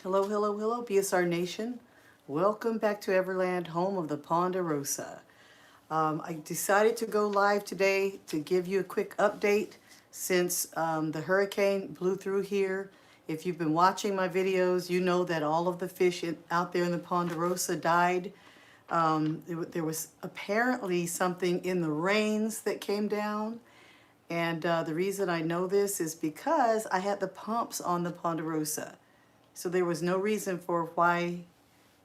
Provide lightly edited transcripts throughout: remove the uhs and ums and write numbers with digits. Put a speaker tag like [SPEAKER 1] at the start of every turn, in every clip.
[SPEAKER 1] Hello, hello, hello, BSR Nation. Welcome back to Everland, home of the Ponderosa. I decided to go live today to give you a quick update since the hurricane blew through here. If you've been watching my videos, you know that all of the fish out there in the Ponderosa died. There was apparently something in the rains that came down. And the reason I know this is because I had the pumps on the Ponderosa. So there was no reason for why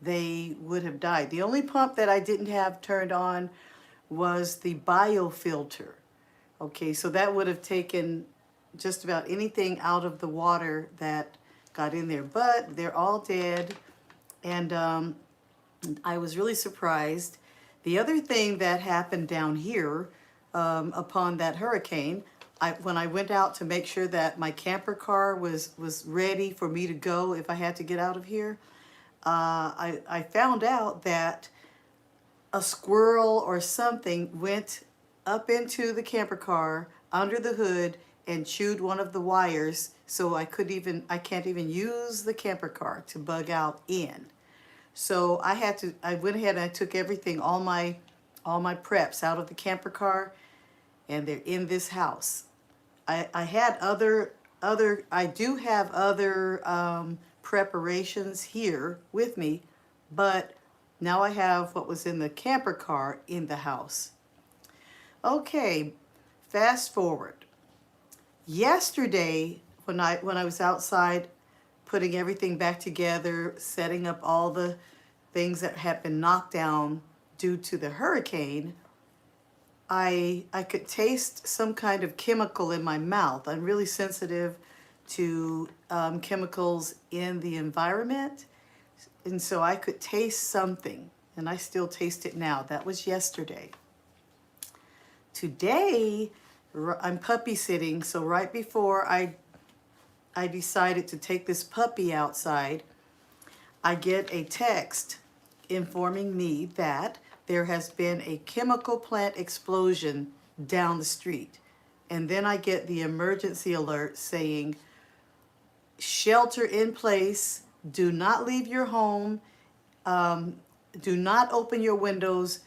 [SPEAKER 1] they would have died. The only pump that I didn't have turned on was the biofilter. Okay, so that would have taken just about anything out of the water that got in there. But they're all dead, and I was really surprised. The other thing that happened down here upon that hurricane, when I went out to make sure that my camper car was ready for me to go if I had to get out of here, I found out that a squirrel or something went up into the camper car under the hood and chewed one of the wires, so I can't even use the camper car to bug out in. So I went ahead and I took everything, all my preps out of the camper car, and they're in this house. I do have other preparations here with me, but now I have what was in the camper car in the house. Okay, fast forward. Yesterday, when I was outside putting everything back together, setting up all the things that had been knocked down due to the hurricane, I could taste some kind of chemical in my mouth. I'm really sensitive to chemicals in the environment, and so I could taste something, and I still taste it now. That was yesterday. Today, I'm puppy sitting, so right before I decided to take this puppy outside, I get a text informing me that there has been a chemical plant explosion down the street. And then I get the emergency alert saying, shelter in place, do not leave your home, do not open your windows,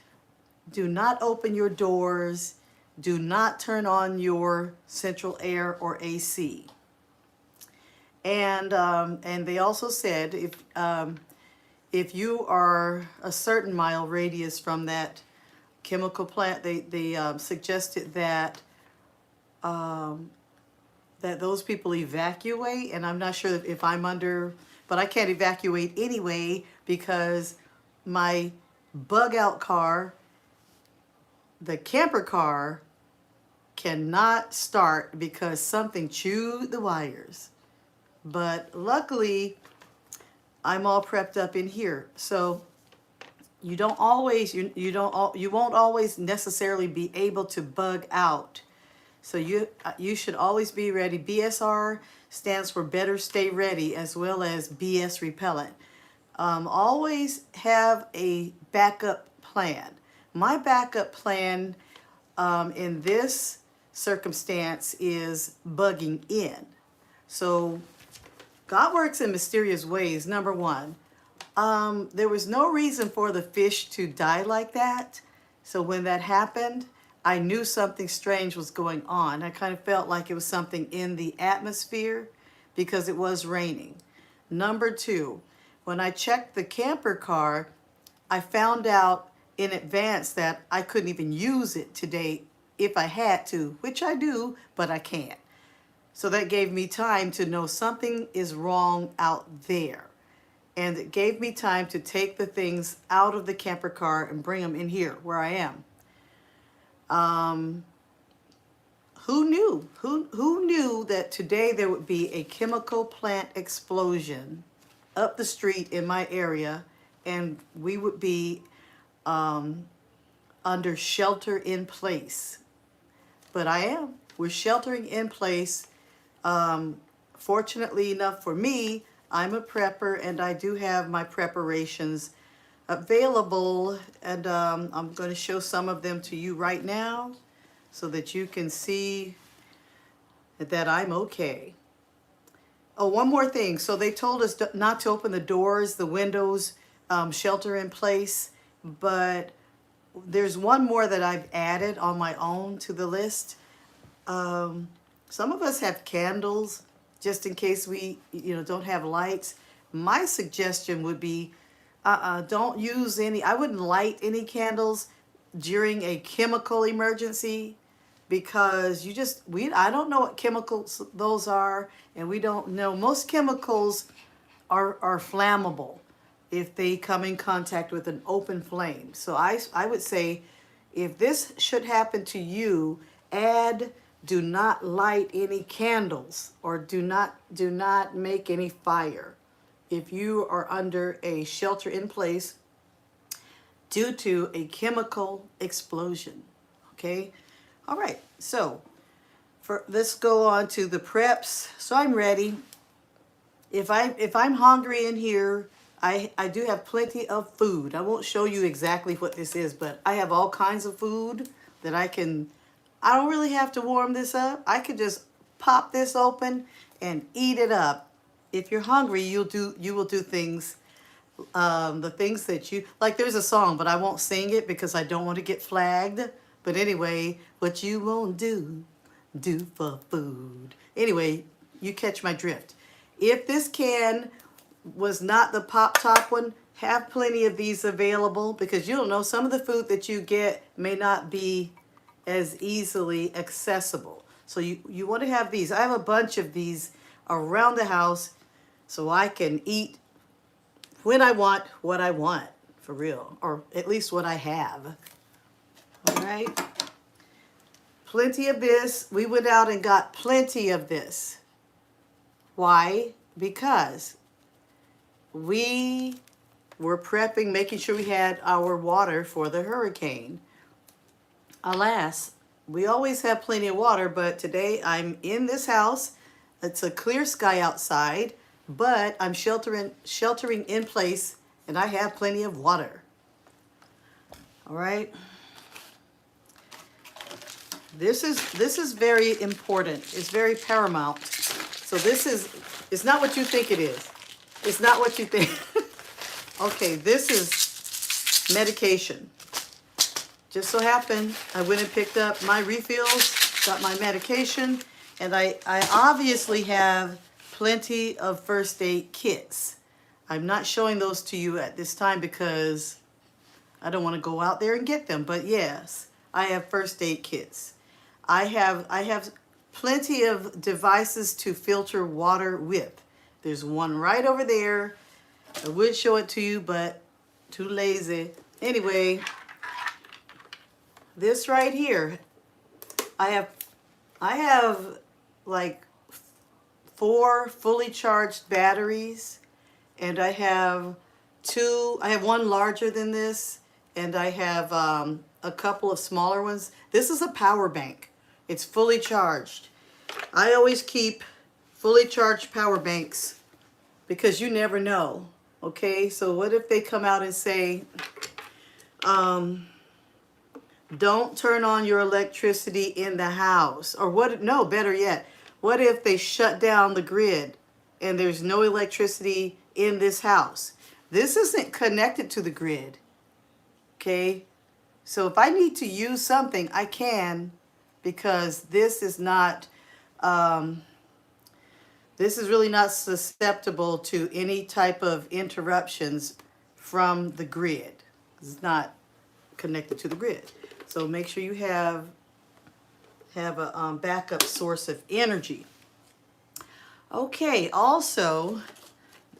[SPEAKER 1] do not open your doors, do not turn on your central air or AC. And they also said if you are a certain mile radius from that chemical plant, they suggested that that those people evacuate. And I'm not sure if I'm under, but I can't evacuate anyway because my bug out car, the camper car, cannot start because something chewed the wires. But luckily, I'm all prepped up in here. So you don't always, you won't always necessarily be able to bug out. So you should always be ready. BSR stands for Better Stay Ready, as well as BS Repellent. Always have a backup plan. My backup plan in this circumstance is bugging in. So God works in mysterious ways. Number one, there was no reason for the fish to die like that. So when that happened, I knew something strange was going on. I kind of felt like it was something in the atmosphere because it was raining. Number two, when I checked the camper car, I found out in advance that I couldn't even use it today if I had to, which I do, but I can't. So that gave me time to know something is wrong out there. And it gave me time to take the things out of the camper car and bring them in here where I am. Who knew? Who knew that today there would be a chemical plant explosion up the street in my area, and we would be under shelter in place? But I am. We're sheltering in place. Fortunately enough for me, I'm a prepper, and I do have my preparations available, and I'm going to show some of them to you right now so that you can see that I'm okay. Oh, one more thing. So they told us not to open the doors, the windows, shelter in place. But there's one more that I've added on my own to the list. Some of us have candles just in case we, don't have lights. My suggestion would be, don't use any, I wouldn't light any candles during a chemical emergency because I don't know what chemicals those are, and we don't know. Most chemicals are flammable if they come in contact with an open flame. So I would say if this should happen to you, do not light any candles or do not make any fire if you are under a shelter in place due to a chemical explosion. Okay? All right. So let's go on to the preps. So I'm ready. If I'm hungry in here, I do have plenty of food. I won't show you exactly what this is, but I have all kinds of food that I don't really have to warm this up. I could just pop this open and eat it up. If you're hungry, you will do things, the things that you like. There's a song, but I won't sing it because I don't want to get flagged. But anyway, what you won't do for food. Anyway, you catch my drift. If this can was not the pop top one, have plenty of these available because you don't know, some of the food that you get may not be as easily accessible. So you want to have these. I have a bunch of these around the house so I can eat when I want what I want, for real, or at least what I have. All right. Plenty of this. We went out and got plenty of this. Why? Because we were prepping, making sure we had our water for the hurricane. Alas, we always have plenty of water, but today I'm in this house. It's a clear sky outside, but I'm sheltering in place, and I have plenty of water. All right. This is very important. It's very paramount. So it's not what you think it is. It's not what you think. Okay, this is medication. Just so happened, I went and picked up my refills, got my medication, and I obviously have plenty of first aid kits. I'm not showing those to you at this time because I don't want to go out there and get them. But yes, I have first aid kits. I have plenty of devices to filter water with. There's one right over there. I would show it to you, but too lazy. Anyway, this right here, I have like 4 fully charged batteries, and I have one larger than this, and I have a couple of smaller ones. This is a power bank. It's fully charged. I always keep fully charged power banks because you never know. Okay, so what if they come out and say, don't turn on your electricity in the house? Or what? No, better yet, what if they shut down the grid and there's no electricity in this house? This isn't connected to the grid. Okay, so if I need to use something, I can, because this is really not susceptible to any type of interruptions from the grid. It's not connected to the grid. So make sure you have a backup source of energy. Okay, also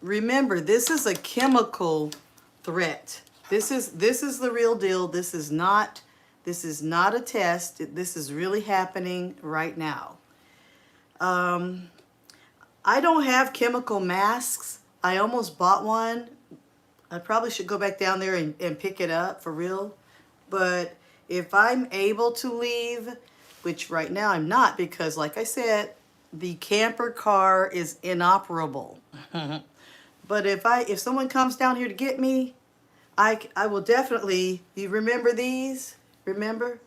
[SPEAKER 1] remember, this is a chemical threat. This is the real deal. This is not a test. This is really happening right now. I don't have chemical masks. I almost bought one. I probably should go back down there and pick it up for real. But if I'm able to leave, which right now I'm not, because like I said, the camper car is inoperable. But if someone comes down here to get me, I will definitely, you remember these? Remember?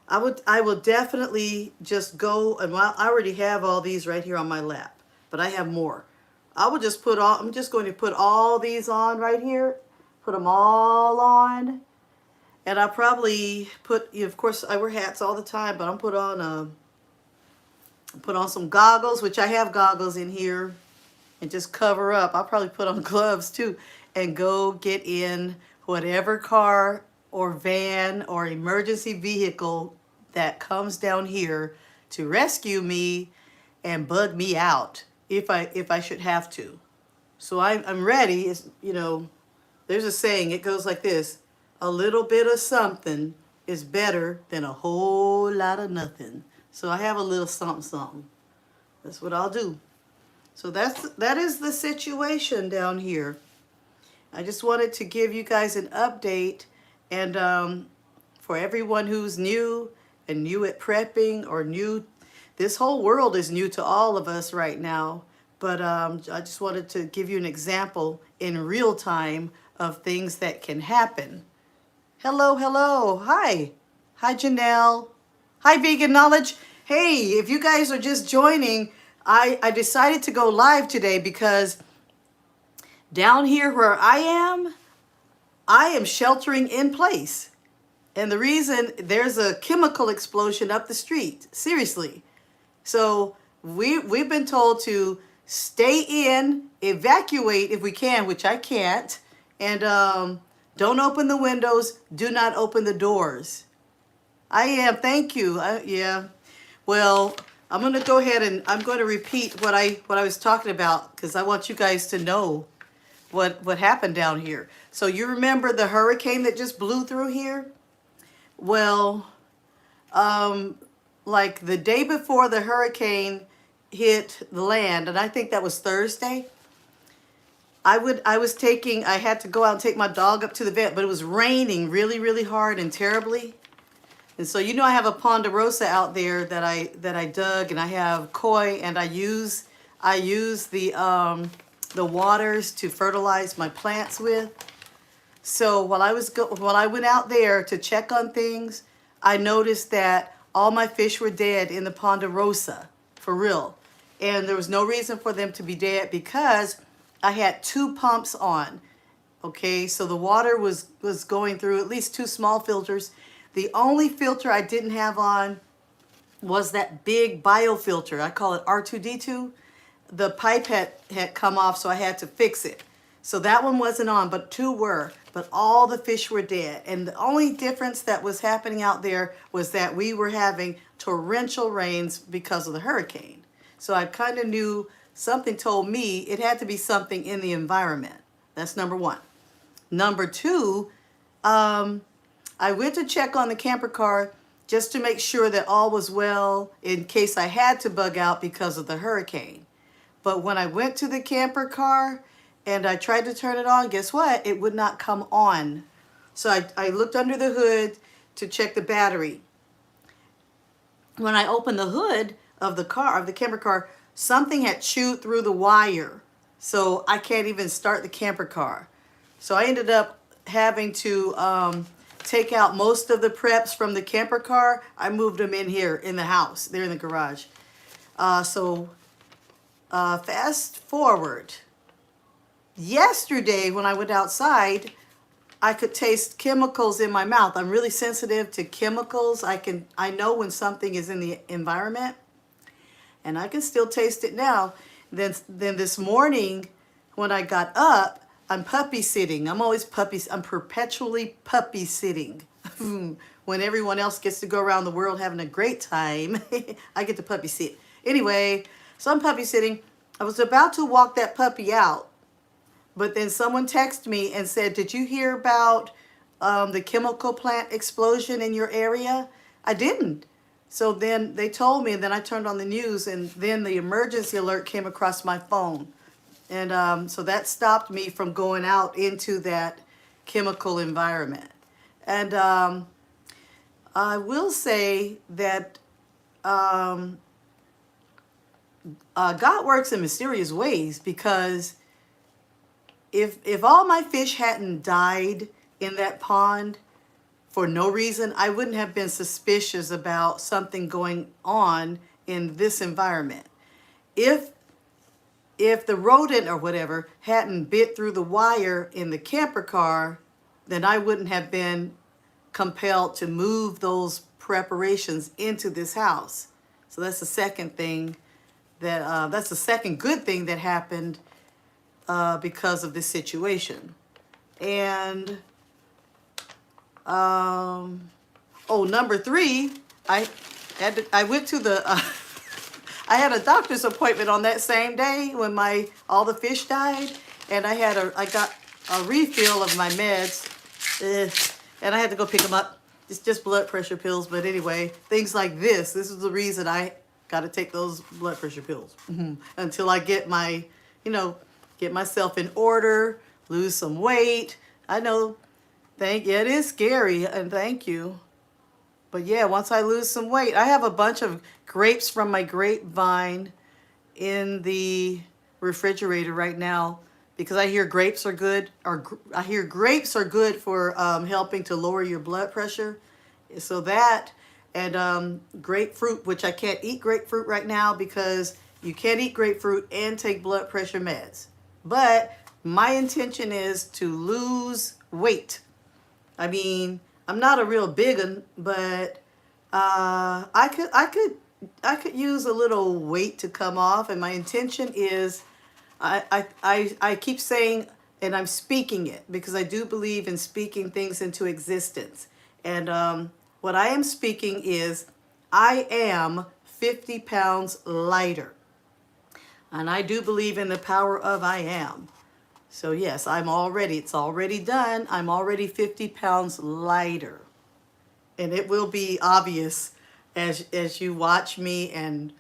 [SPEAKER 1] I will definitely just go, and I already have all these right here on my lap. but I have more. I will just put all, I'm just going to put all these on right here, put them all on. And I'll probably put, of course I wear hats all the time, but I'll put on some goggles, which I have goggles in here, and just cover up. I'll probably put on gloves too and go get in whatever car or van or emergency vehicle that comes down here to rescue me and bug me out if I should have to. So I'm ready. It's, there's a saying, it goes like this: a little bit of something is better than a whole lot of nothing. So I have a little something something. That's what I'll do. So that is the situation down here. I just wanted to give you guys an update, and for everyone who's new and new at prepping or new, this whole world is new to all of us right now. But I just wanted to give you an example in real time of things that can happen. Hello, hello. Hi. Hi, Janelle. Hi, Vegan Knowledge. Hey, if you guys are just joining, I decided to go live today because down here where I am sheltering in place. And the reason, there's a chemical explosion up the street. Seriously. So we've been told to stay in, evacuate if we can, which I can't, and don't open the windows, do not open the doors. I am, thank you. Yeah. Well, I'm going to go ahead and I'm going to repeat what I was talking about, because I want you guys to know what happened down here. So you remember the hurricane that just blew through here? Well, like the day before the hurricane hit the land, and I think that was Thursday, I had to go out and take my dog up to the vet, but it was raining really, really hard and terribly. And so, I have a ponderosa out there that I dug, and I have koi, and I use the waters to fertilize my plants with. So while I went out there to check on things, I noticed that all my fish were dead in the ponderosa, for real. And there was no reason for them to be dead because I had 2 pumps on. Okay, so the water was going through at least 2 small filters. The only filter I didn't have on was that big biofilter. I call it R2D2. The pipe had come off, so I had to fix it. So that one wasn't on, but 2 were. But all the fish were dead. And the only difference that was happening out there was that we were having torrential rains because of the hurricane. So I kind of knew, something told me it had to be something in the environment. That's number 1. Number 2, I went to check on the camper car just to make sure that all was well in case I had to bug out because of the hurricane. But when I went to the camper car and I tried to turn it on, guess what? It would not come on. So I looked under the hood to check the battery. When I opened the hood of the camper car, something had chewed through the wire. So I can't even start the camper car. So I ended up having to take out most of the preps from the camper car. I moved them in here in the house. They're in the garage. Fast forward. Yesterday when I went outside, I could taste chemicals in my mouth. I'm really sensitive to chemicals. I know when something is in the environment, and I can still taste it now. Then this morning when I got up, I'm puppy sitting. I'm perpetually puppy sitting. When everyone else gets to go around the world having a great time, I get to puppy sit. Anyway, so I'm puppy sitting. I was about to walk that puppy out, but then someone texted me and said, "Did you hear about the chemical plant explosion in your area?" I didn't. So then they told me, and then I turned on the news, and then the emergency alert came across my phone. And so that stopped me from going out into that chemical environment. And I will say that God works in mysterious ways, because if all my fish hadn't died in that pond for no reason, I wouldn't have been suspicious about something going on in this environment. If if the rodent or whatever hadn't bit through the wire in the camper car, then I wouldn't have been compelled to move those preparations into this house. So that's the second thing that's the second good thing that happened because of this situation. And number three, I went to the I had a doctor's appointment on that same day when all the fish died, and I got a refill of my meds, and I had to go pick them up. It's just blood pressure pills, but anyway, things like this. This is the reason I got to take those blood pressure pills until I get get myself in order, lose some weight. I know, it is scary, and thank you. But yeah, once I lose some weight, I have a bunch of grapes from my grapevine in the refrigerator right now because I hear grapes are good, I hear grapes are good for helping to lower your blood pressure. So that and grapefruit, which I can't eat grapefruit right now because you can't eat grapefruit and take blood pressure meds. But my intention is to lose weight. I mean, I'm not a real big one, but I could use a little weight to come off, and my intention is I keep saying, and I'm speaking it because I do believe in speaking things into existence. And what I am speaking is I am 50 pounds lighter. And I do believe in the power of I am. So yes, it's already done. I'm already 50 pounds lighter. And it will be obvious as you watch me, and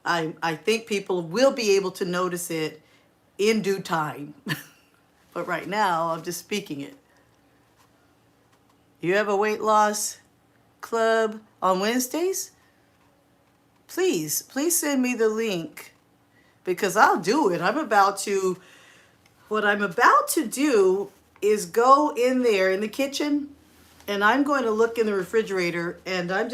[SPEAKER 1] I think people will be able to notice it in due time. But right now, I'm just speaking it. You have a weight loss club on Wednesdays? Please send me the link because I'll do it. What I'm about to do is go in there in the kitchen, and I'm going to look in the refrigerator, and I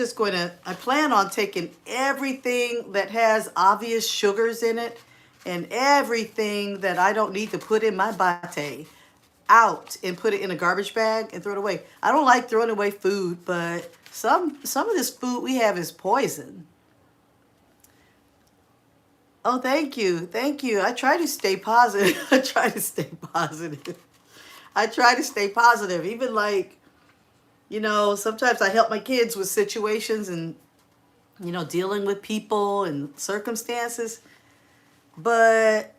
[SPEAKER 1] plan on taking everything that has obvious sugars in it and everything that I don't need to put in my bate out and put it in a garbage bag and throw it away. I don't like throwing away food, but some of this food we have is poison. Oh, thank you. Thank you. I try to stay positive. I try to stay positive. Even sometimes I help my kids with situations and, dealing with people and circumstances. But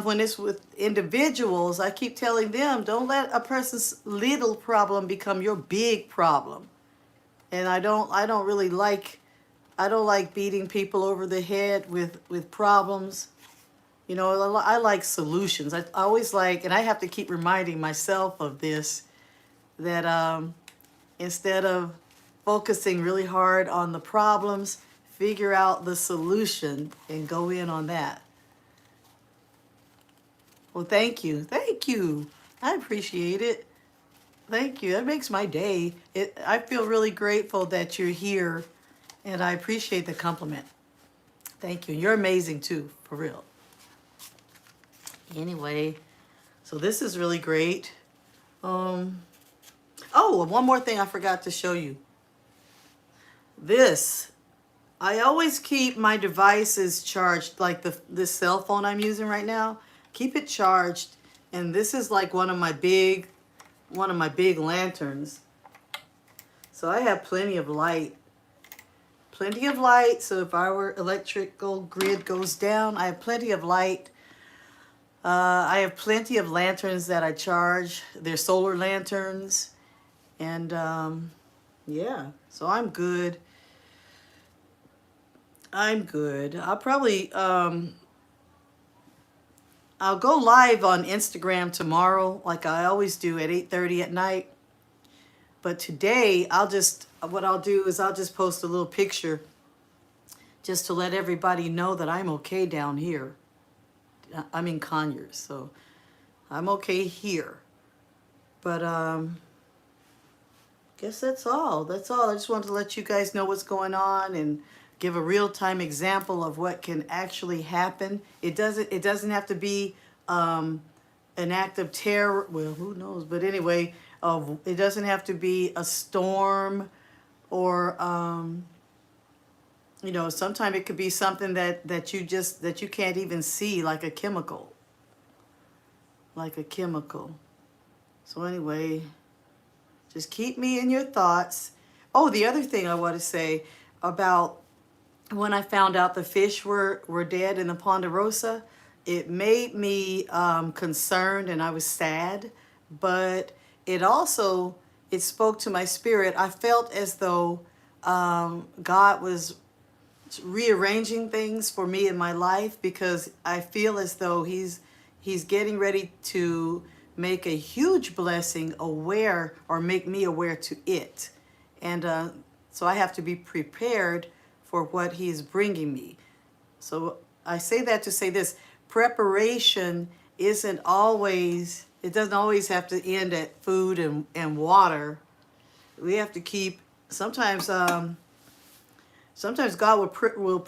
[SPEAKER 1] when it's with individuals, I keep telling them, don't let a person's little problem become your big problem. And I don't like beating people over the head with problems. I like solutions. I always and I have to keep reminding myself of this, that instead of focusing really hard on the problems, figure out the solution and go in on that. Well, thank you. Thank you. I appreciate it. Thank you. That makes my day. I feel really grateful that you're here, and I appreciate the compliment. Thank you. You're amazing too, for real. Anyway, so this is really great. Oh, one more thing I forgot to show you. I always keep my devices charged, like this cell phone I'm using right now. Keep it charged, and this is like one of my big lanterns. So I have plenty of light. So if our electrical grid goes down, I have plenty of light. I have plenty of lanterns that I charge. They're solar lanterns. And yeah, so I'm good. I'll probably, I'll go live on Instagram tomorrow, like I always do at 8:30 at night. But today, what I'll do is I'll just post a little picture just to let everybody know that I'm okay down here. I'm in Conyers, so I'm okay here. But guess that's all. I just wanted to let you guys know what's going on and give a real-time example of what can actually happen. It doesn't have to be an act of terror. Well, who knows? But anyway, it doesn't have to be a storm or sometimes it could be something that you can't even see, like a chemical. Like a chemical. So anyway, just keep me in your thoughts. Oh, the other thing I want to say about when I found out the fish were dead in the Ponderosa, it made me concerned, and I was sad, but it spoke to my spirit. I felt as though God was rearranging things for me in my life, because I feel as though he's getting ready to make a huge blessing aware, or make me aware to it. And so I have to be prepared for what he is bringing me. So I say that to say this: preparation it doesn't always have to end at food and water. We have to keep, sometimes God will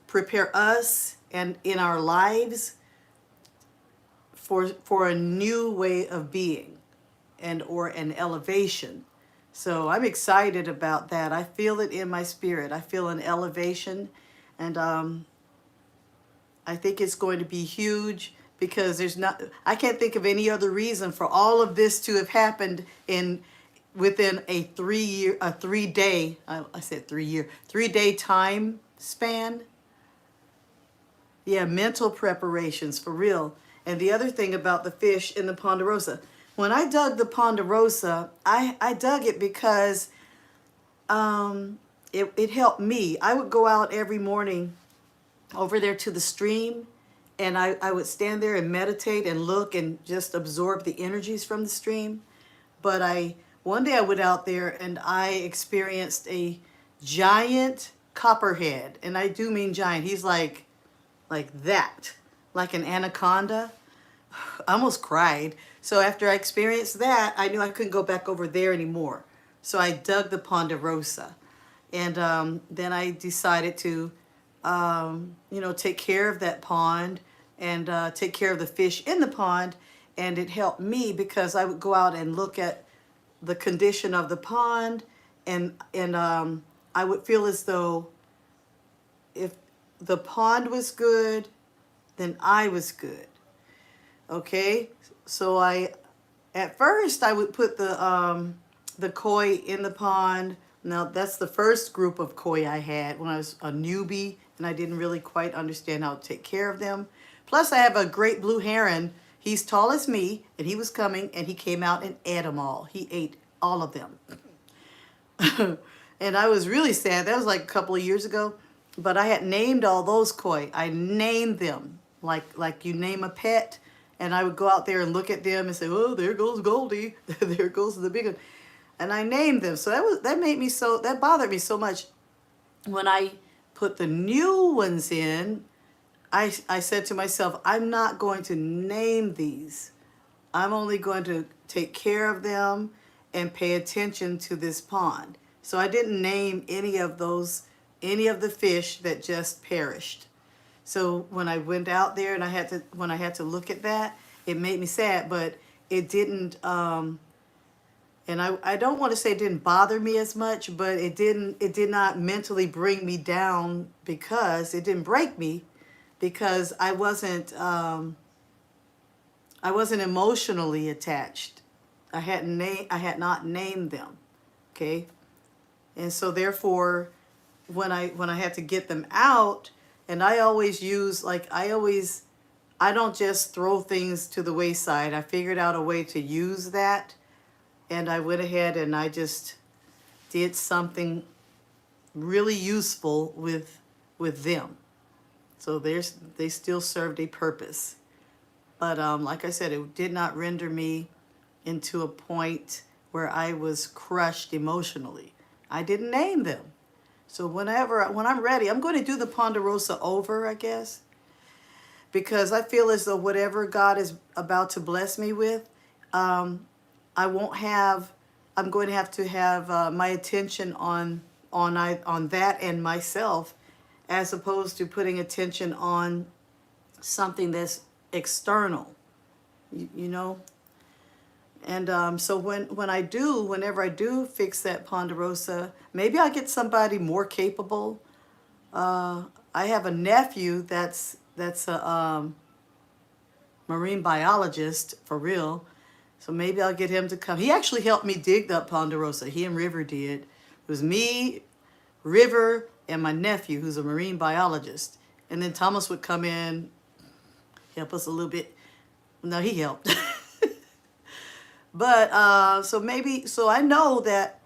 [SPEAKER 1] prepare us and in our lives for a new way of being, and or an elevation. So I'm excited about that. I feel it in my spirit. I feel an elevation, and I think it's going to be huge, because I can't think of any other reason for all of this to have happened within a 3-day, I said 3-year, 3-day time span. Yeah, mental preparations, for real. And the other thing about the fish in the Ponderosa, when I dug the Ponderosa, I dug it because it helped me. I would go out every morning over there to the stream, and I would stand there and meditate and look and just absorb the energies from the stream. But one day I went out there and I experienced a giant copperhead, and I do mean giant. He's like that, like an anaconda. I almost cried. So after I experienced that, I knew I couldn't go back over there anymore. So I dug the Ponderosa, and then I decided to, take care of that pond, and take care of the fish in the pond. And it helped me because I would go out and look at the condition of the pond, and I would feel as though if the pond was good, then I was good. Okay, so at first I would put the koi in the pond. Now that's the first group of koi I had when I was a newbie, and I didn't really quite understand how to take care of them. Plus I have a great blue heron. He's tall as me, and he was coming, and he came out and ate them all. He ate all of them. And I was really sad. That was like a couple of years ago. But I had named all those koi. I named them like you name a pet. And I would go out there and look at them and say, oh, there goes Goldie. There goes the big one. And I named them. So that bothered me so much. When I put the new ones in, I said to myself, I'm not going to name these. I'm only going to take care of them and pay attention to this pond. So I didn't name any of the fish that just perished. So when I went out there and when I had to look at that, it made me sad, but it didn't, and I don't want to say it didn't bother me as much, but it did not mentally bring me down, because it didn't break me, because I wasn't emotionally attached. I had not named them. Okay. And so therefore, when I had to get them out, and I always use, I don't just throw things to the wayside. I figured out a way to use that, and I went ahead and I just did something really useful with them. So they still served a purpose. But like I said, it did not render me into a point where I was crushed emotionally. I didn't name them. So when I'm ready, I'm going to do the Ponderosa over, I guess, because I feel as though whatever God is about to bless me with, I'm going to have my attention on on that and myself, as opposed to putting attention on something that's external, you know. And so whenever I do fix that Ponderosa, maybe I'll get somebody more capable. I have a nephew that's a marine biologist for real. So maybe I'll get him to come. He actually helped me dig up Ponderosa. He and River did. It was me, River, and my nephew, who's a marine biologist. And then Thomas would come in, help us a little bit. No, he helped. But so I know that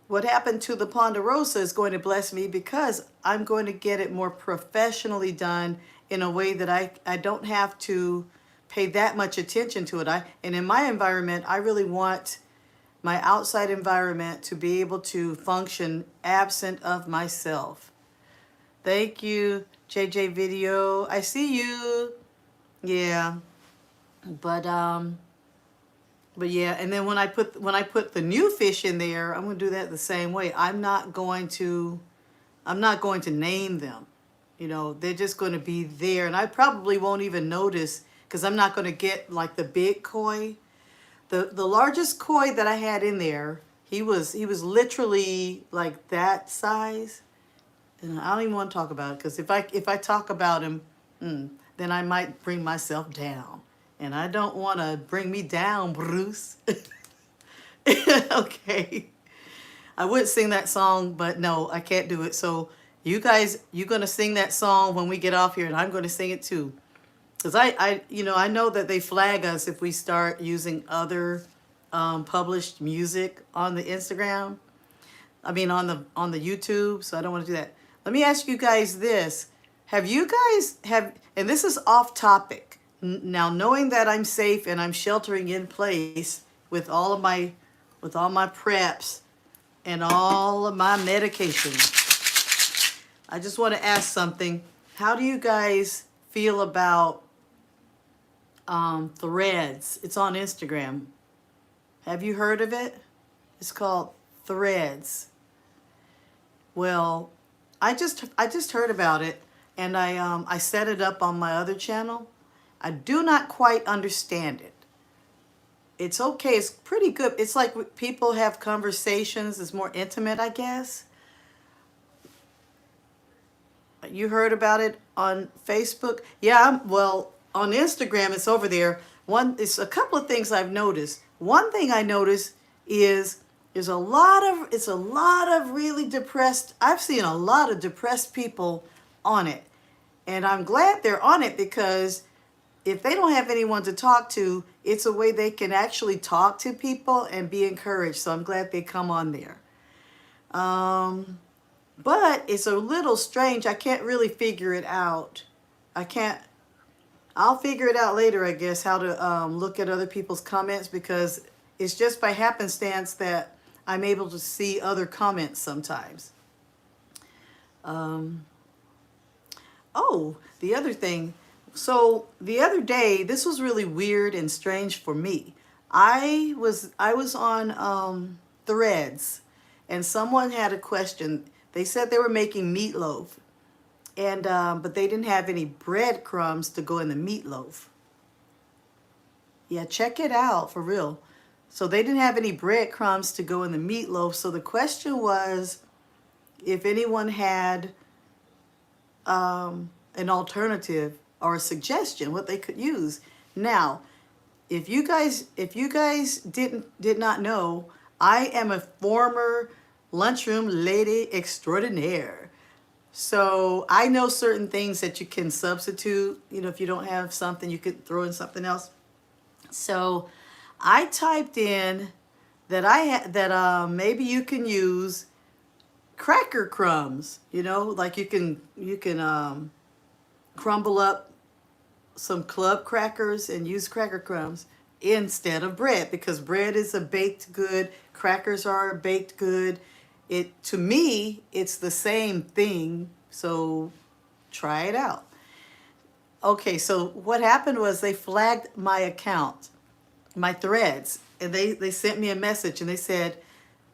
[SPEAKER 1] what happened to the Ponderosa is going to bless me, because I'm going to get it more professionally done in a way that I don't have to pay that much attention to it. And in my environment, I really want my outside environment to be able to function absent of myself. Thank you, JJ Video. I see you. Yeah. But yeah, and then when I put the new fish in there, I'm going to do that the same way. I'm not going to name them. You know, they're just going to be there, and I probably won't even notice, because I'm not going to get like the big koi. The largest koi that I had in there, he was literally like that size. And I don't even want to talk about it, because if I talk about him, then I might bring myself down. And I don't want to bring me down, Bruce. Okay. I would sing that song, but no, I can't do it. So you guys, you're going to sing that song when we get off here, and I'm going to sing it too. Because I know that they flag us if we start using other published music on the Instagram. I mean, on the YouTube. So I don't want to do that. Let me ask you guys this. Have you guys and this is off topic. Now, knowing that I'm safe and I'm sheltering in place with all of my preps and all of my medications, I just want to ask something. How do you guys feel about Threads? It's on Instagram. Have you heard of it? It's called Threads. Well, I just heard about it, and I set it up on my other channel. I do not quite understand it. It's okay. It's pretty good. It's like people have conversations. It's more intimate, I guess. You heard about it on Facebook? Yeah, well, on Instagram, it's over there. It's a couple of things I've noticed. One thing I noticed is it's a lot of really depressed. I've seen a lot of depressed people on it. And I'm glad they're on it, because if they don't have anyone to talk to, it's a way they can actually talk to people and be encouraged. So I'm glad they come on there. But it's a little strange. I can't really figure it out. I'll figure it out later, I guess, how to look at other people's comments, because it's just by happenstance that I'm able to see other comments sometimes. Oh, the other thing. So the other day, this was really weird and strange for me. I was on Threads, and someone had a question. They said they were making meatloaf, and but they didn't have any breadcrumbs to go in the meatloaf. Yeah, check it out for real. So they didn't have any breadcrumbs to go in the meatloaf. So the question was if anyone had an alternative or a suggestion what they could use. Now, if you guys did not know, I am a former lunchroom lady extraordinaire. So I know certain things that you can substitute. You know, if you don't have something, you could throw in something else. So I typed in that maybe you can use cracker crumbs. You know, like you can crumble up some club crackers and use cracker crumbs instead of bread, because bread is a baked good, crackers are a baked good. To me, it's the same thing, so try it out. Okay, so what happened was they flagged my account, my Threads, and they sent me a message, and they said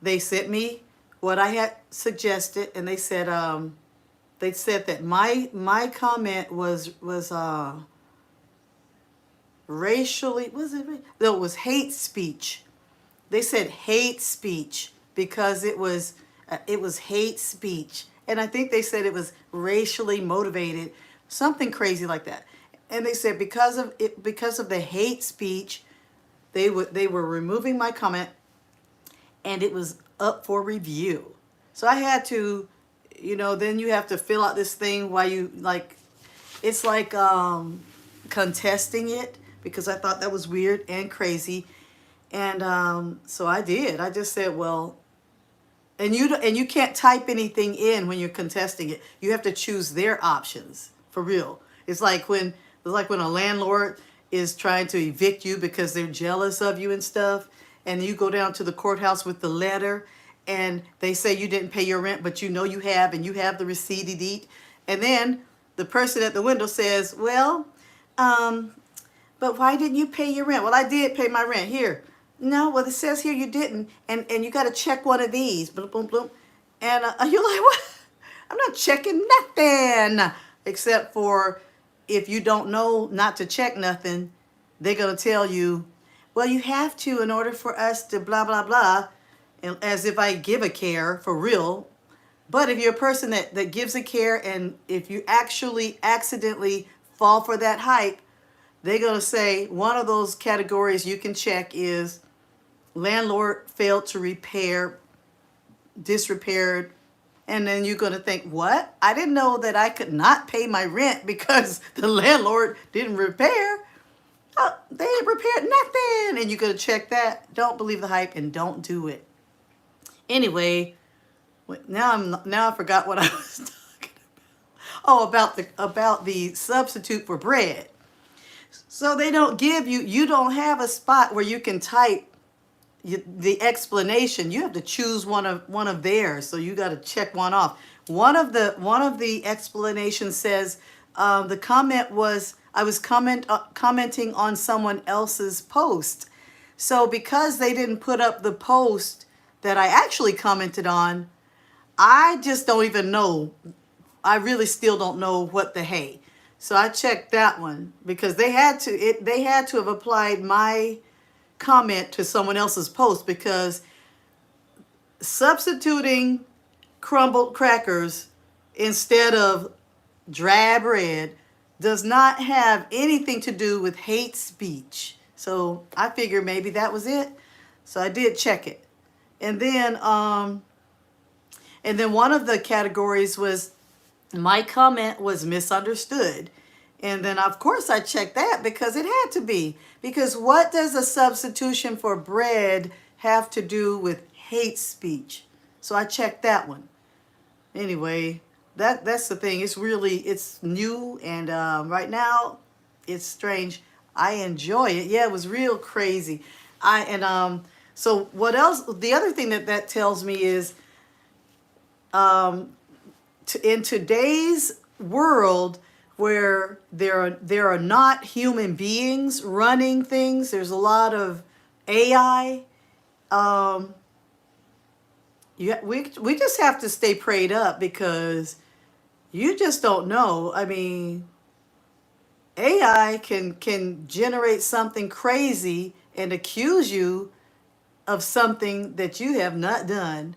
[SPEAKER 1] they sent me what I had suggested, and they said that my comment was racially, was it? No, it was hate speech. They said hate speech because it was hate speech, and I think they said it was racially motivated, something crazy like that. And they said because of the hate speech, they were removing my comment, and it was up for review. So I had to, then you have to fill out this thing while you like, it's like contesting it, because I thought that was weird and crazy. And so I did. I just said, well, and you can't type anything in when you're contesting it. You have to choose their options for real. It's like when a landlord is trying to evict you because they're jealous of you and stuff, and you go down to the courthouse with the letter, and they say you didn't pay your rent, but you have, and you have the receipt deed, and then the person at the window says, well, but why didn't you pay your rent? Well, I did pay my rent. Here. No, well, it says here you didn't, and you got to check one of these. Boom, boom, boom. And you're like, what? I'm not checking nothing. Except for if you don't know not to check nothing, they're going to tell you, well, you have to in order for us to blah, blah, blah. And as if I give a care for real. But if you're a person that gives a care, and if you actually accidentally fall for that hype, they're going to say one of those categories you can check is landlord failed to repair, disrepaired. And then you're going to think, what? I didn't know that I could not pay my rent because the landlord didn't repair. Oh, they ain't repaired nothing. And you're going to check that. Don't believe the hype and don't do it. Anyway, now I forgot what I was talking about. Oh, about the substitute for bread. So they don't give you don't have a spot where you can type the explanation. You have to choose one of theirs. So you got to check one off. One of the explanations says the comment was I was commenting on someone else's post. So because they didn't put up the post that I actually commented on, I just don't even know. I really still don't know what the hey. So I checked that one because they had to have applied my comment to someone else's post, because substituting crumbled crackers instead of dry bread does not have anything to do with hate speech. So I figured maybe that was it. So I did check it. And then one of the categories was my comment was misunderstood. And then, of course, I checked that because it had to be. Because what does a substitution for bread have to do with hate speech? So I checked that one. Anyway, that's the thing. It's new, and right now it's strange. I enjoy it. Yeah, it was real crazy. So what else? The other thing that tells me is in today's world, where there are not human beings running things, there's a lot of AI. We just have to stay prayed up, because you just don't know. I mean, AI can generate something crazy and accuse you of something that you have not done.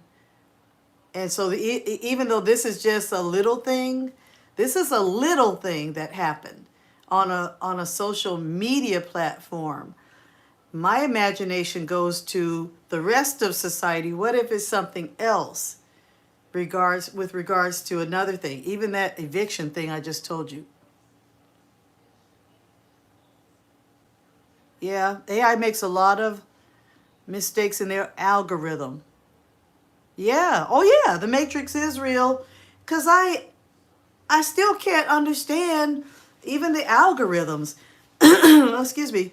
[SPEAKER 1] And so even though this is just a little thing, this is a little thing that happened on a social media platform. My imagination goes to the rest of society. What if it's something else with regards to another thing? Even that eviction thing I just told you. Yeah, AI makes a lot of mistakes in their algorithm. Yeah. Oh yeah, the Matrix is real. Because I still can't understand even the algorithms. Excuse me.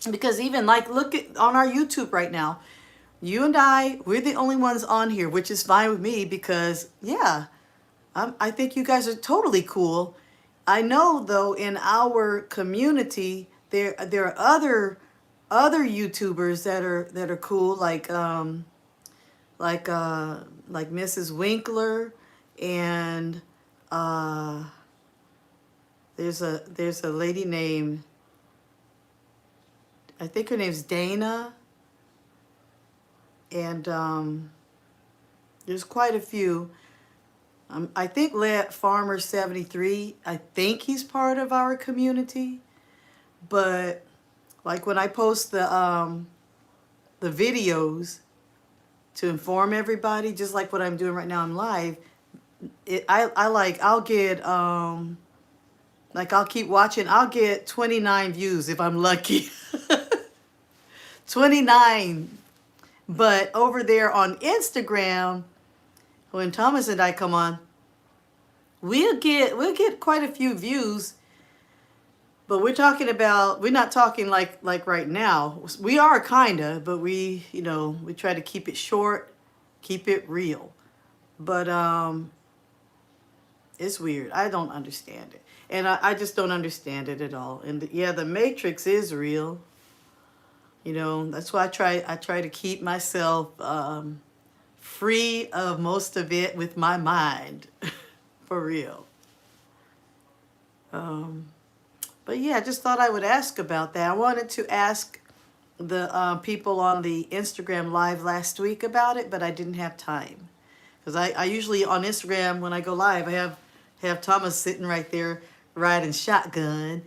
[SPEAKER 1] Because even like look at on our YouTube right now, you and we're the only ones on here, which is fine with me, because yeah, I think you guys are totally cool. I know though in our community there are other YouTubers that are cool, like like Mrs. Winkler, and uh, there's a lady named, I think her name's Dana, and there's quite a few. I think Let Farmer 73, I think he's part of our community, but like when I post the videos to inform everybody, just like what I'm doing right now, I'm live. I'll get like I'll keep watching. I'll get 29 views if I'm lucky. 29. But over there on Instagram, when Thomas and I come on, we'll get quite a few views. But we're not talking like right now. We are kinda, but we try to keep it short, keep it real. But it's weird. I don't understand it. And I just don't understand it at all. And yeah, the Matrix is real. That's why I try to keep myself free of most of it with my mind. For real. But yeah, I just thought I would ask about that. I wanted to ask the people on the Instagram live last week about it, but I didn't have time. Because I usually on Instagram, when I go live, I have Thomas sitting right there riding shotgun.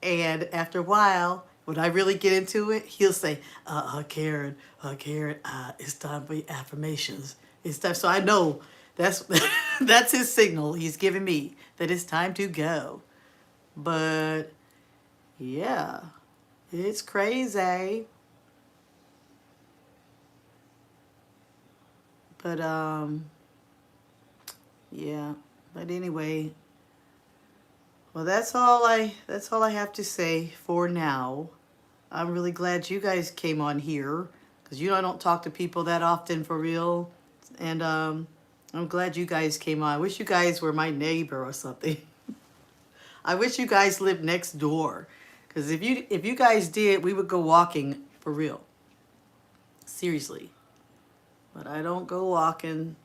[SPEAKER 1] And after a while, when I really get into it, he'll say, Karen, it's time for your affirmations. It's time. So I know that's that's his signal he's giving me that it's time to go. But yeah, it's crazy. But yeah. But anyway, well, that's all I have to say for now. I'm really glad you guys came on here, because I don't talk to people that often for real, and I'm glad you guys came on. I wish you guys were my neighbor or something. I wish you guys lived next door, because if you guys did, we would go walking for real. Seriously. But I don't go walking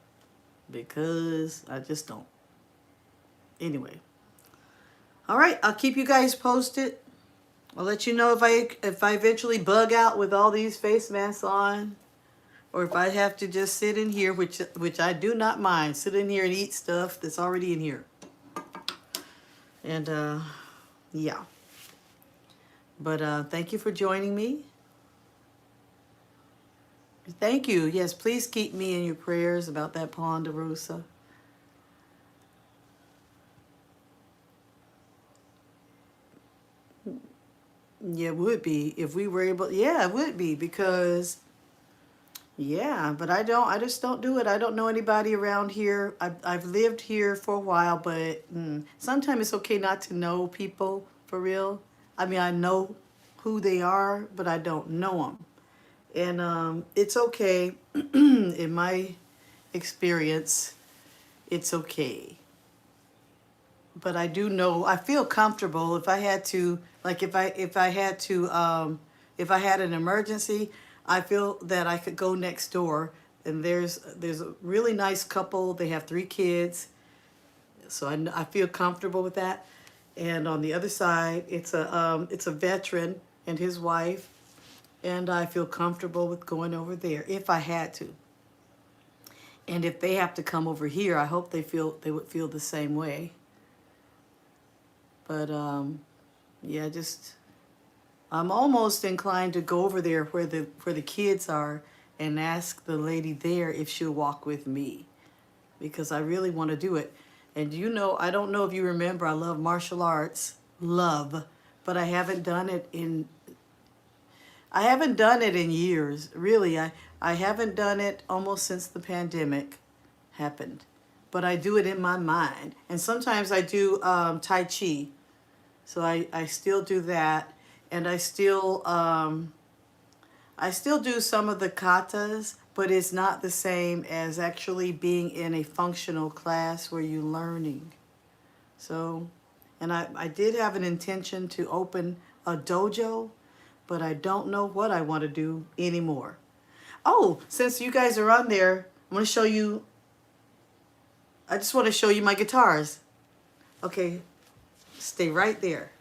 [SPEAKER 1] because I just don't. Anyway. All right, I'll keep you guys posted. I'll let you know if I eventually bug out with all these face masks on, or if I have to just sit in here, which I do not mind, sit in here and eat stuff that's already in here. And yeah. But thank you for joining me. Thank you. Yes, please keep me in your prayers about that Ponderosa. Yeah, it would be if we were able. Yeah, it would be, because yeah, but I just don't do it. I don't know anybody around here. I've lived here for a while, but sometimes it's okay not to know people for real. I mean, I know who they are, but I don't know them. And it's okay. In my experience, it's okay. But I do know, I feel comfortable if I had to, like if I had to, if I had an emergency, I feel that I could go next door. And there's a really nice couple. They have 3 kids, so I feel comfortable with that. And on the other side, it's a veteran and his wife, and I feel comfortable with going over there if I had to. And if they have to come over here, I hope they would feel the same way. But yeah, I'm almost inclined to go over there where the kids are and ask the lady there if she'll walk with me, because I really want to do it. And I don't know if you remember, I love martial arts, but I haven't done it in years. Really, I haven't done it almost since the pandemic happened. But I do it in my mind, and sometimes I do Tai Chi. So I still do that, and I still do some of the katas, but it's not the same as actually being in a functional class where you're learning. So, and I did have an intention to open a dojo, but I don't know what I want to do anymore. Oh, since you guys are on there, I'm going to show you, I just want to show you my guitars. Okay, stay right there.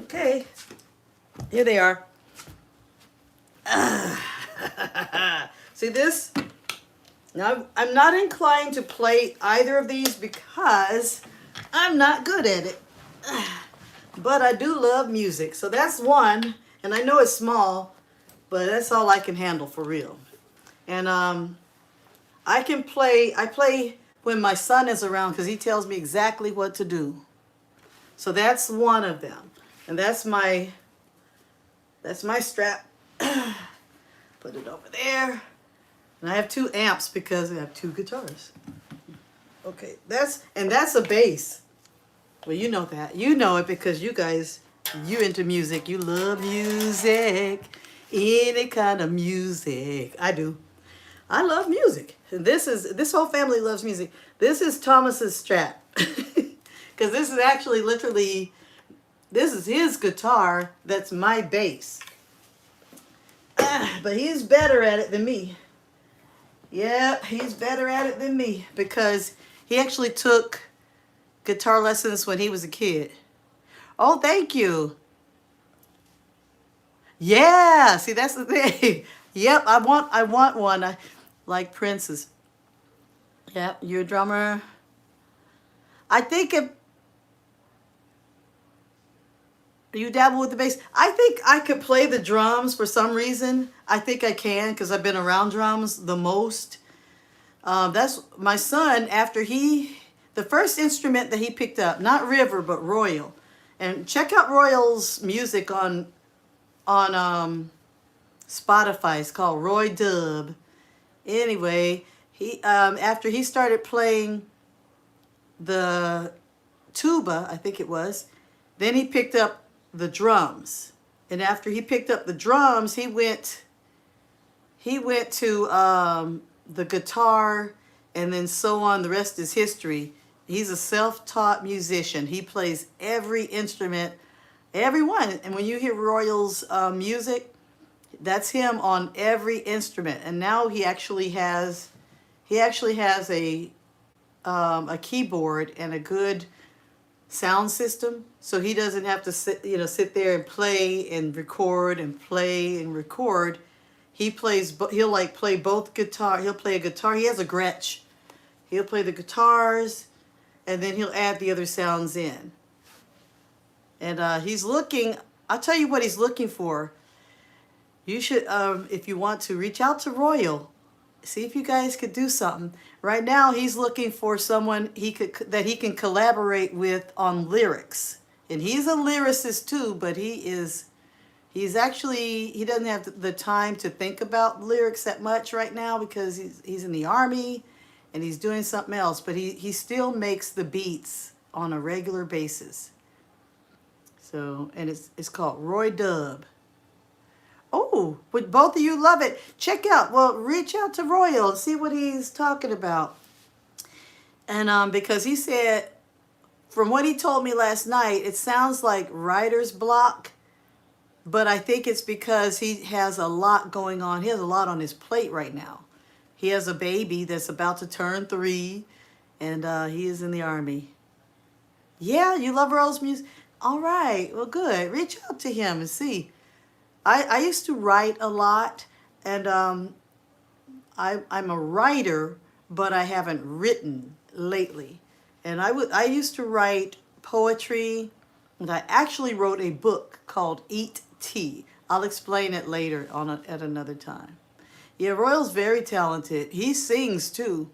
[SPEAKER 1] Okay, here they are. See this? Now, I'm not inclined to play either of these because I'm not good at it. But I do love music. So that's one. And I know it's small, but that's all I can handle for real. And I play when my son is around because he tells me exactly what to do. So that's one of them. And that's my strap. Put it over there. And I have 2 amps because I have 2 guitars. Okay, that's a bass. Well, you know that. You know it because you guys, you into music. You love music. Any kind of music. I do. I love music. This whole family loves music. This is Thomas's Strat. Because this is actually literally, this is his guitar. That's my bass. But he's better at it than me. Yep, he's better at it than me because he actually took guitar lessons when he was a kid. Oh, thank you. Yeah, see, that's the thing. Yep, I want one. I like Prince's. Yep, you're a drummer. I think if you dabble with the bass, I think I could play the drums for some reason. I think I can because I've been around drums the most. That's my son, the first instrument that he picked up, not River, but Royal. And check out Royal's music on Spotify. It's called Roy Dub. Anyway, he after he started playing the tuba, I think it was, then he picked up the drums. And after he picked up the drums, he went to the guitar, and then so on. The rest is history. He's a self-taught musician. He plays every instrument, every one. And when you hear Royal's music, that's him on every instrument. And now he actually has a keyboard and a good sound system, so he doesn't have to sit there and play and record and play and record. He'll like play both guitar. He'll play a guitar. He has a Gretsch. He'll play the guitars, and then he'll add the other sounds in. And he's looking. I'll tell you what he's looking for. You should, if you want to, reach out to Royal. See if you guys could do something. Right now, he's looking for someone that he can collaborate with on lyrics. And he's a lyricist too, but he doesn't have the time to think about lyrics that much right now because he's in the Army and he's doing something else. But he still makes the beats on a regular basis. So, and it's called Roy Dub. Oh, would both of you love it? Reach out to Royal and see what he's talking about. And because he said, from what he told me last night, it sounds like writer's block, but I think it's because he has a lot going on. He has a lot on his plate right now. He has a baby that's about to turn 3, and he is in the Army. Yeah, you love Royal's music? All right, well, good. Reach out to him and see. I used to write a lot, and I'm a writer, but I haven't written lately. And I used to write poetry, and I actually wrote a book called Ep.3. I'll explain it later at another time. Yeah, Royal's very talented. He sings too.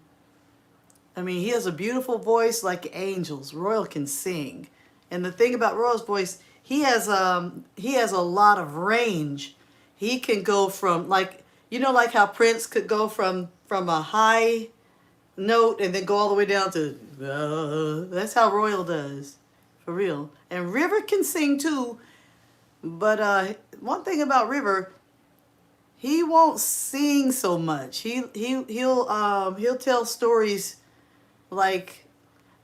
[SPEAKER 1] I mean, he has a beautiful voice like angels. Royal can sing. And the thing about Royal's voice, he has a lot of range. He can go from like how Prince could go from a high note and then go all the way down to that's how Royal does, for real. And River can sing too, but one thing about River, he won't sing so much. He'll tell stories like,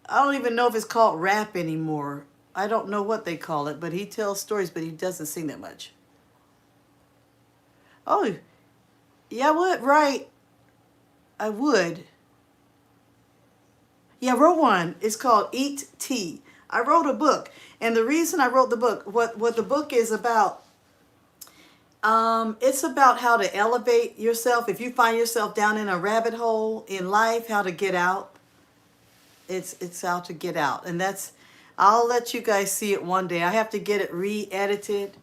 [SPEAKER 1] I don't even know if it's called rap anymore. I don't know what they call it, but he tells stories, but he doesn't sing that much. Oh, yeah, I would, right. I would. Yeah, I wrote one. It's called Eat Tea. I wrote a book. And the reason I wrote the book, what the book is about, it's about how to elevate yourself. If you find yourself down in a rabbit hole in life, how to get out. It's how to get out. And that's, I'll let you guys see it one day. I have to get it re-edited,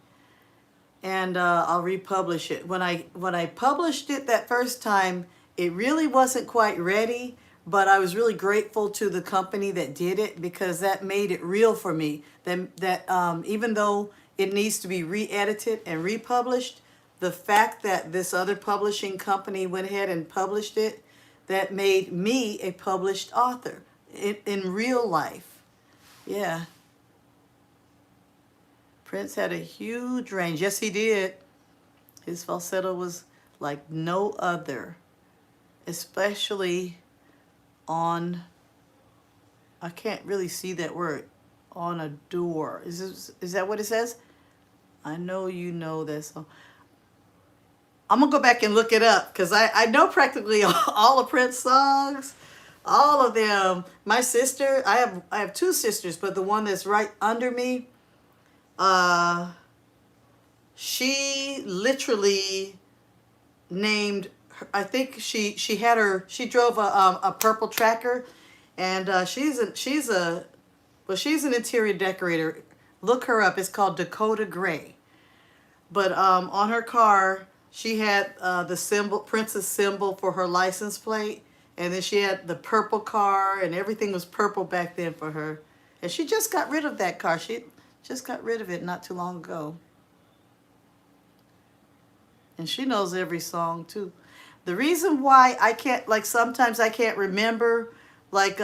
[SPEAKER 1] and I'll republish it. When I published it that first time, it really wasn't quite ready, but I was really grateful to the company that did it, because that made it real for me. That even though it needs to be re-edited and republished, the fact that this other publishing company went ahead and published it, that made me a published author in real life. Yeah. Prince had a huge range. Yes, he did. His falsetto was like no other, especially on, I can't really see that word, on a door. Is that what it says? I know you know that song. I'm going to go back and look it up, because I know practically all of Prince songs. All of them. My sister, I have two sisters, but the one that's right under me, she literally named, I think she had her, she drove a purple tracker, and she's an interior decorator. Look her up. It's called Dakota Gray. But on her car, she had the symbol, Prince's symbol for her license plate. And then she had the purple car, and everything was purple back then for her. And she just got rid of that car. She just got rid of it not too long ago. And she knows every song too. The reason why I can't, like, sometimes I can't remember, like,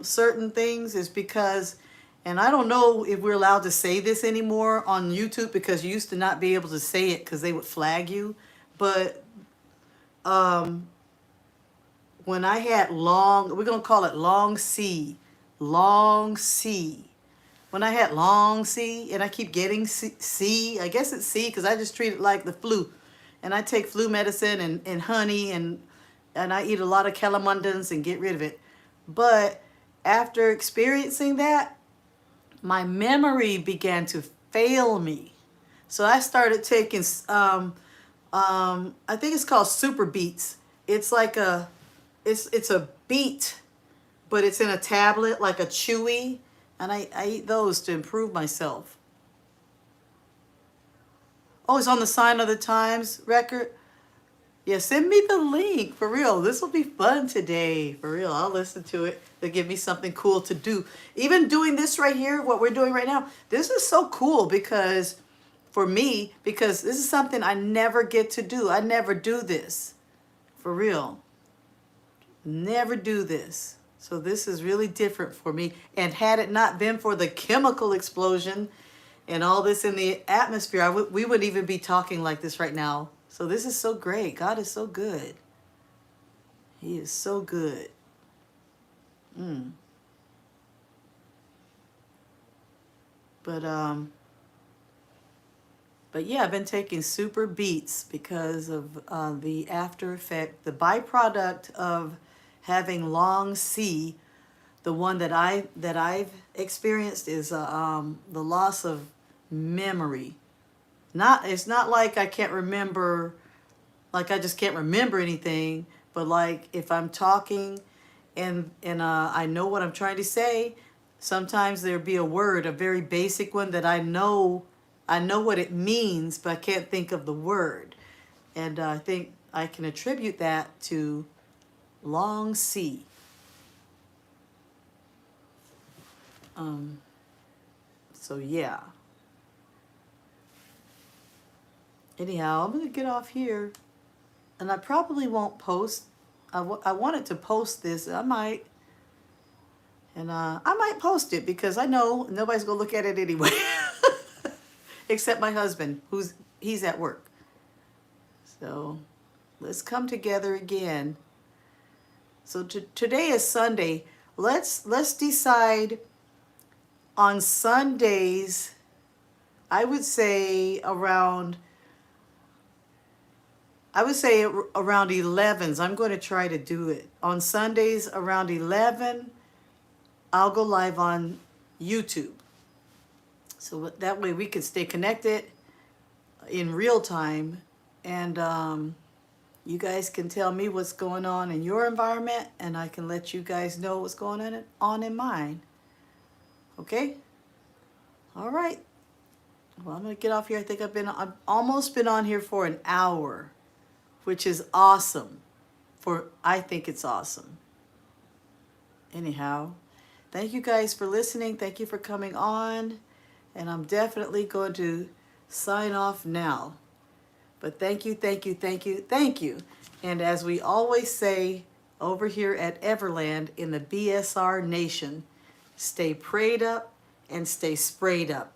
[SPEAKER 1] certain things is because, and I don't know if we're allowed to say this anymore on YouTube, because you used to not be able to say it because they would flag you. But when I had we're going to call it long C. When I had long C, and I keep getting C, I guess it's C because I just treat it like the flu. And I take flu medicine and honey, and I eat a lot of calamundans and get rid of it. But after experiencing that, my memory began to fail me. So I started taking, I think it's called Super Beats. It's like it's a beet, but it's in a tablet, like a chewy, and I eat those to improve myself. Oh, it's on the Sign of the Times record. Yeah, send me the link, for real. This will be fun today, for real. I'll listen to it. They'll give me something cool to do. Even doing this right here, what we're doing right now, this is so cool because, for me, because this is something I never get to do. I never do this, for real. Never do this. So this is really different for me. And had it not been for the chemical explosion and all this in the atmosphere, we wouldn't even be talking like this right now. So this is so great. God is so good. He is so good. But yeah, I've been taking super beats because of the after effect, the byproduct of having long C. The one that I've experienced is the loss of memory. It's not like I can't remember, like I just can't remember anything, but like if I'm talking and I know what I'm trying to say, sometimes there'll be a word, a very basic one that I know what it means, but I can't think of the word. And I think I can attribute that to long C. So yeah. Anyhow, I'm going to get off here. And I probably won't post. I wanted to post this. I might. And I might post it because I know nobody's going to look at it anyway. Except my husband, he's at work. So let's come together again. So today is Sunday. Let's decide on Sundays. I would say around 11s. I'm going to try to do it on Sundays around 11. I'll go live on YouTube. So that way we can stay connected in real time, and you guys can tell me what's going on in your environment, and I can let you guys know what's going on in mine. Okay? All right. Well, I'm going to get off here. I think I've almost been on here for an hour, which is awesome. I think it's awesome. Anyhow, thank you guys for listening. Thank you for coming on. And I'm definitely going to sign off now. But thank you, thank you, thank you, thank you. And as we always say over here at Everland in the BSR Nation, stay prayed up and stay sprayed up.